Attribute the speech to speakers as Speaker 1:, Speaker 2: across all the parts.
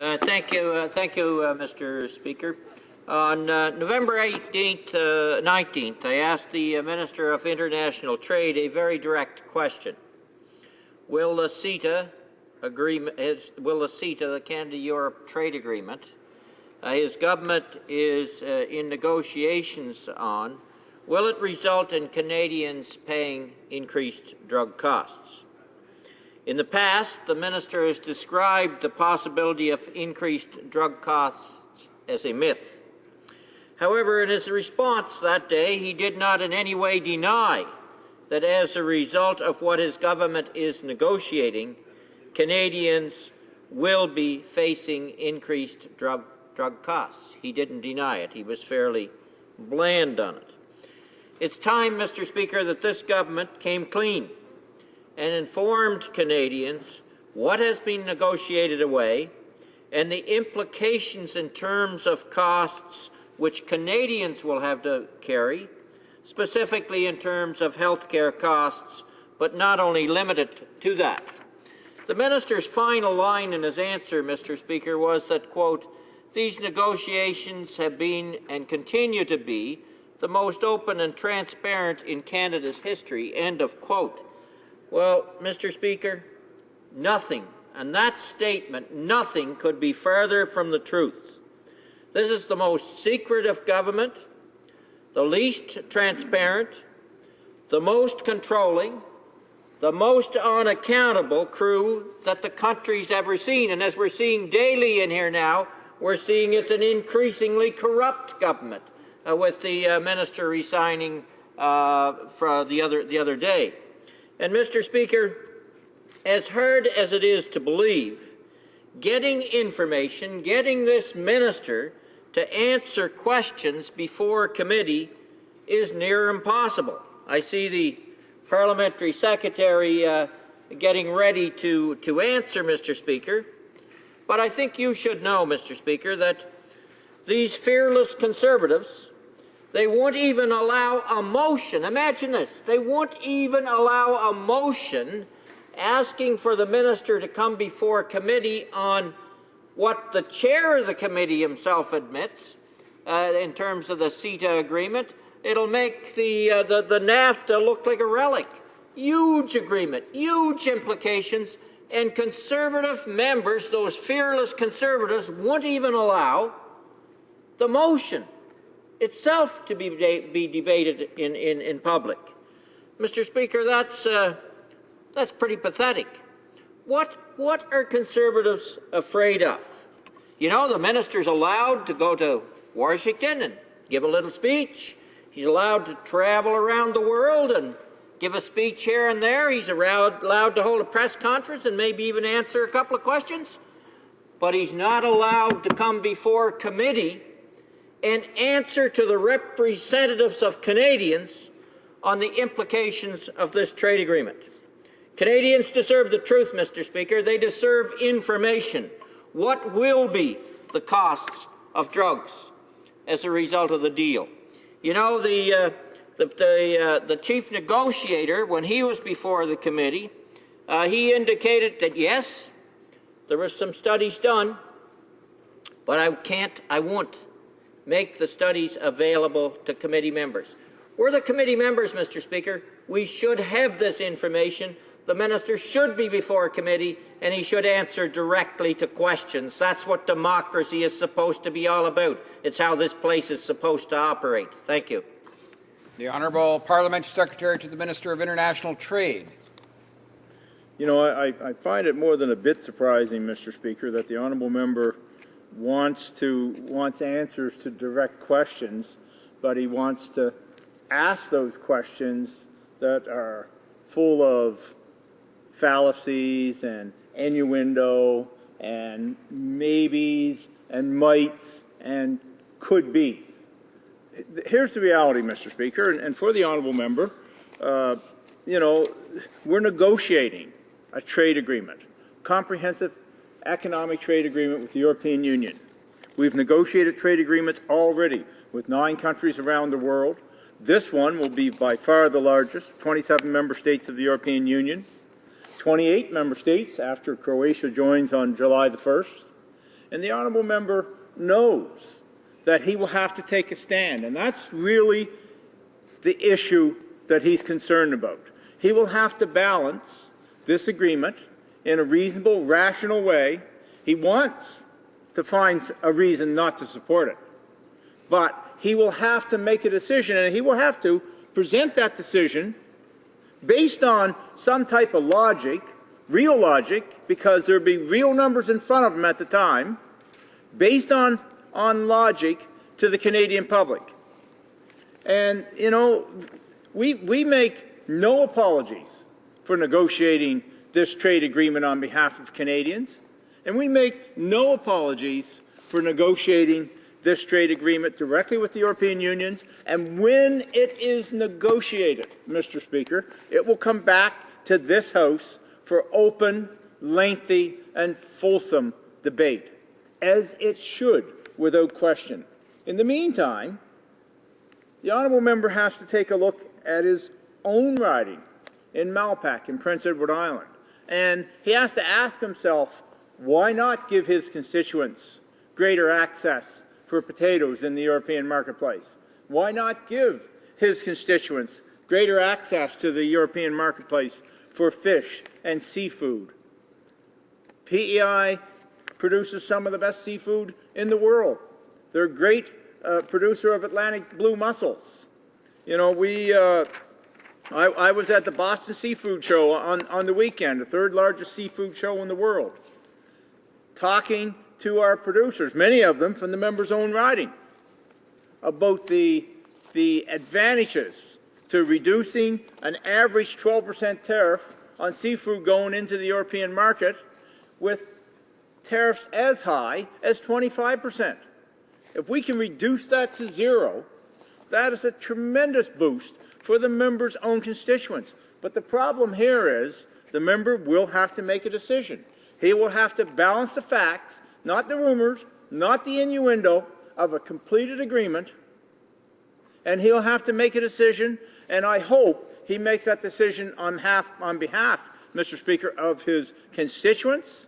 Speaker 1: Thank you, Mr. Speaker. On November 19th, I asked the Minister of International Trade a very direct question. Will the CETA agreement, the Canada-Europe trade agreement, his government is in negotiations on, will it result in Canadians paying increased drug costs? In the past, the minister has described the possibility of increased drug costs as a myth. However, in his response that day, he did not in any way deny that as a result of what his government is negotiating, Canadians will be facing increased drug costs. He didn't deny it. He was fairly bland on it. It's time, Mr. Speaker, that this government came clean and informed Canadians what has been negotiated away and the implications in terms of costs which Canadians will have to carry, specifically in terms of health care costs, but not only limited to that. The minister's final line in his answer, Mr. Speaker, was that, quote, "These negotiations have been and continue to be the most open and transparent in Canada's history," end of quote. Well, Mr. Speaker, nothing, and that statement, nothing could be further from the truth. This is the most secretive government, the least transparent, the most controlling, the most unaccountable crew that the country's ever seen. And as we're seeing daily in here now, we're seeing it's an increasingly corrupt government, with the minister resigning for the other day. And, Mr. Speaker, as hard as it is to believe, getting information, getting this minister to answer questions before committee is near impossible. I see the Parliamentary Secretary getting ready to answer, Mr. Speaker, but I think you should know, Mr. Speaker, that these fearless Conservatives, they won't even allow a motion. Imagine this. They won't even allow a motion asking for the minister to come before committee on what the chair of the committee himself admits in terms of the CETA agreement. It'll make the NAFTA look like a relic. Huge agreement, huge implications, and Conservative members, those fearless Conservatives, won't even allow the motion itself to be debated in public. Mr. Speaker, that's pretty pathetic. What are Conservatives afraid of? You know, the minister's allowed to go to Washington and give a little speech. He's allowed to travel around the world and give a speech here and there. He's allowed to hold a press conference and maybe even answer a couple of questions. But he's not allowed to come before committee and answer to the representatives of Canadians on the implications of this trade agreement. Canadians deserve the truth, Mr. Speaker. They deserve information. What will be the costs of drugs as a result of the deal? You know, the chief negotiator, when he was before the committee, he indicated that, yes, there were some studies done, but I won't make the studies available to committee members. We're the committee members, Mr. Speaker. We should have this information. The minister should be before a committee, and he should answer directly to questions. That's what democracy is supposed to be all about. It's how this place is supposed to operate. Thank you.
Speaker 2: The Honourable Parliamentary Secretary to the Minister of International Trade.
Speaker 3: You know, I find it more than a bit surprising, Mr. Speaker, that the honourable member wants answers to direct questions, but he wants to ask those questions that are full of fallacies and innuendo and maybes and mights and could-be's. Here's the reality, Mr. Speaker, and for the honourable member, you know, we're negotiating a trade agreement, comprehensive economic trade agreement with the European Union. We've negotiated trade agreements already with 9 countries around the world. This one will be by far the largest, 27 member states of the European Union, 28 member states after Croatia joins on July the 1st. And the honourable member knows that he will have to take a stand. And that's really the issue that he's concerned about. He will have to balance this agreement in a reasonable, rational way. He wants to find a reason not to support it. But he will have to make a decision, and he will have to present that decision based on some type of logic, real logic, because there will be real numbers in front of him at the time, based on logic to the Canadian public. And, you know, we make no apologies for negotiating this trade agreement on behalf of Canadians, and we make no apologies for negotiating this trade agreement directly with the European Union. And when it is negotiated, Mr. Speaker, it will come back to this House for open, lengthy, and fulsome debate, as it should, without question. In the meantime, the honourable member has to take a look at his own riding in Malpak in Prince Edward Island. And he has to ask himself, why not give his constituents greater access for potatoes in the European marketplace? Why not give his constituents greater access to the European marketplace for fish and seafood? PEI produces some of the best seafood in the world. They're a great producer of Atlantic blue mussels. You know, I was at the Boston Seafood Show on the weekend, the third largest seafood show in the world, talking to our producers, many of them from the member's own riding, about the advantages to reducing an average 12% tariff on seafood going into the European market with tariffs as high as 25%. If we can reduce that to zero, that is a tremendous boost for the member's own constituents. But the problem here is the member will have to make a decision. He will have to balance the facts, not the rumors, not the innuendo of a completed agreement, and he'll have to make a decision, and I hope he makes that decision on behalf, Mr. Speaker, of his constituents,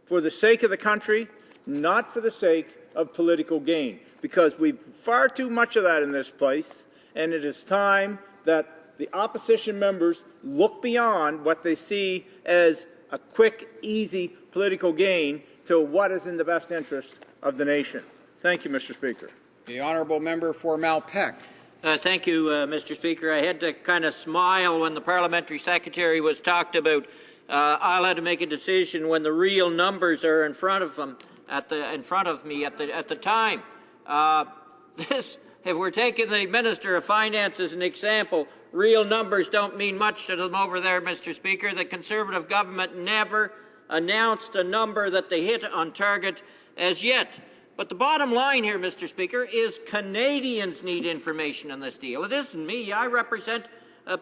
Speaker 3: for the sake of the country, not for the sake of political gain, because we've far too much of that in this place, and it is time that the opposition members look beyond what they see as a quick, easy political gain to what is in the best interest of the nation. Thank you, Mr. Speaker.
Speaker 2: The honourable member for Malpeque.
Speaker 1: Thank you, Mr. Speaker. I had to kind of smile when the Parliamentary Secretary was talked about. I'll have to make a decision when the real numbers are in front of them, in front of me at the time. If we're taking the Minister of Finance as an example, real numbers don't mean much to them over there, Mr. Speaker. The Conservative government never announced a number that they hit on target as yet. But the bottom line here, Mr. Speaker, is Canadians need information on this deal. It isn't me. I represent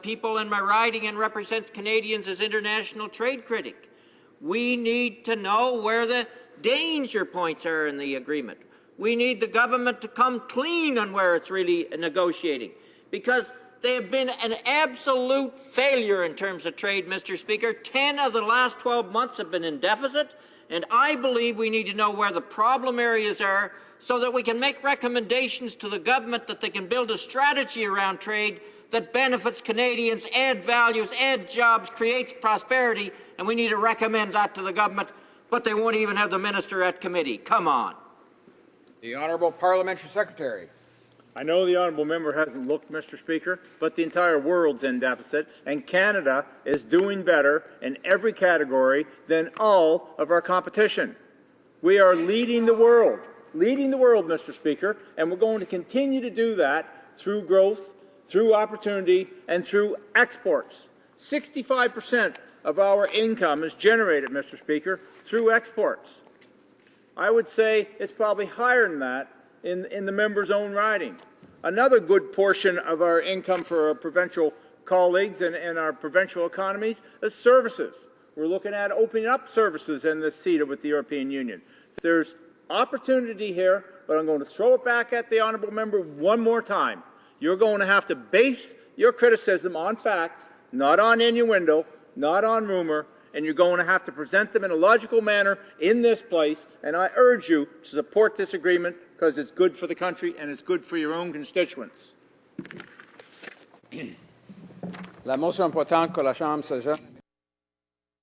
Speaker 1: people in my riding and represent Canadians as international trade critic. We need to know where the danger points are in the agreement. We need the government to come clean on where it's really negotiating, because they have been an absolute failure in terms of trade, Mr. Speaker. 10 of the last 12 months have been in deficit, and I believe we need to know where the problem areas are so that we can make recommendations to the government that they can build a strategy around trade that benefits Canadians, add values, add jobs, creates prosperity, and we need to recommend that to the government, but they won't even have the minister at committee. Come on.
Speaker 2: The Honourable Parliamentary Secretary.
Speaker 3: I know the honourable member hasn't looked, Mr. Speaker, but the entire world's in deficit, and Canada is doing better in every category than all of our competition. We are leading the world, Mr. Speaker, and we're going to continue to do that through growth, through opportunity, and through exports. 65% of our income is generated, Mr. Speaker, through exports. I would say it's probably higher than that in the member's own riding. Another good portion of our income for our provincial colleagues and our provincial economies is services. We're looking at opening up services in this CETA with the European Union. There's opportunity here, but I'm going to throw it back at the honourable member one more time. You're going to have to base your criticism on facts, not on innuendo, not on rumor, and you're going to have to present them in a logical manner in this place, and I urge you to support this agreement because it's good for the country and it's good for your own constituents.
Speaker 2: La motion importante que la Chambre s'adjoint